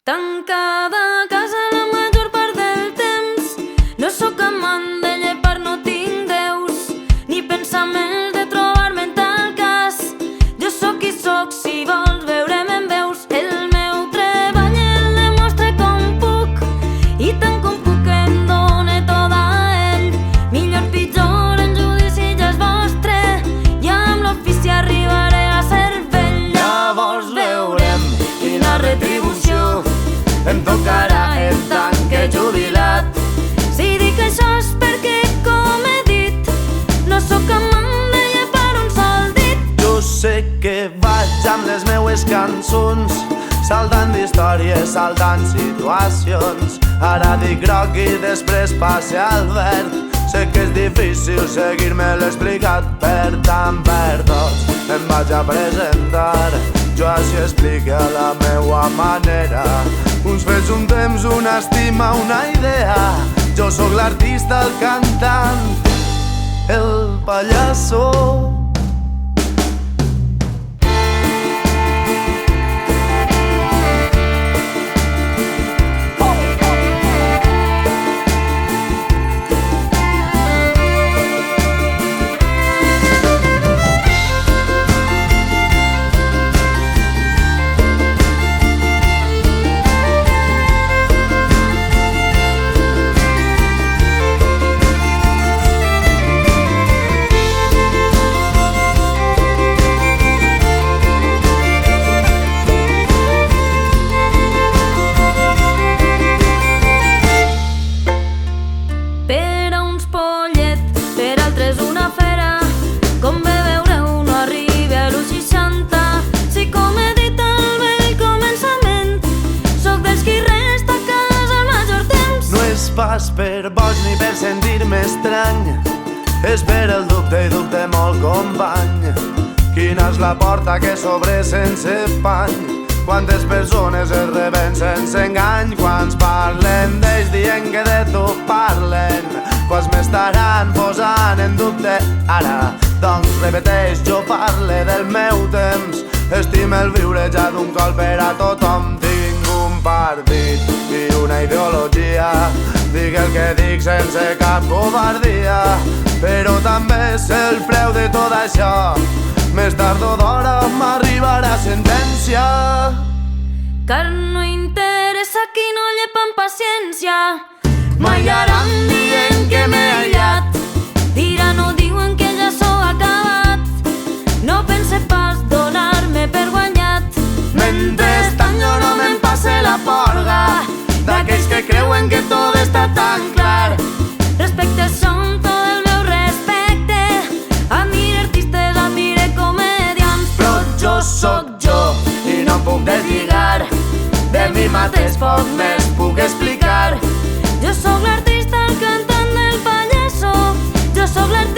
Tancada a casa la major part del temps. No sóc amant de llepar, no tinc déus ni pensaments de trobar-me en tal cas. Jo sóc qui sóc, si vols veure'm en veus. El meu treball el demostra com puc, i tant com puc em done tot a ell. Millor pitjor en judici ja és vostre, i amb l'ofici arribaré a ser vell. Llavors veurem quina retribució em tocarà el tant que he jubilat. Si dic això és perquè, com he dit, no sóc amant de llepar un sol dit. Jo sé que vaig amb les meues cançons, saltant d'històries, saltant situacions. Ara dic groc i després passe al verd. Sé que és difícil seguir-me l'explicat, per tant per tots em vaig a presentar. Jo així explique a la meua manera uns fets, un temps, una estima, una idea. Jo sóc l'artista, el cantant, el pallasso. Pas per boig ni per sentir-me estrany, és per el dubte i dubte molt, company. Quina és la porta que s'obre sense pany? Quantes persones es reben sense engany? Quants parlen d'ells dient que de tu parlen? Quants m'estaran posant en dubte ara? Doncs repeteix, jo parle del meu temps, estime el viure ja d'un cop per a tothom. Tinc un partit i una ideologia, dic el que dic sense cap covardia, però també sé el preu de tot això. Més tard o d'hora m'arribarà sentència. Car no interessa qui no llepa amb paciència. M'aïllaran dient que m'he aïllat, diran o diuen que ja s'ho ha acabat. No pense pas donar-me per guanyat. Mentrestant jo no me'n passe la porga d'aquells que creuen que tot està tan clar. Respecte som tot el meu respecte, admire artistes, admire comedians, però jo sóc jo i no em puc deslligar. De mi mateix poc més puc explicar. Jo sóc l'artista, el cantant del pallasso. Jo sóc l'artista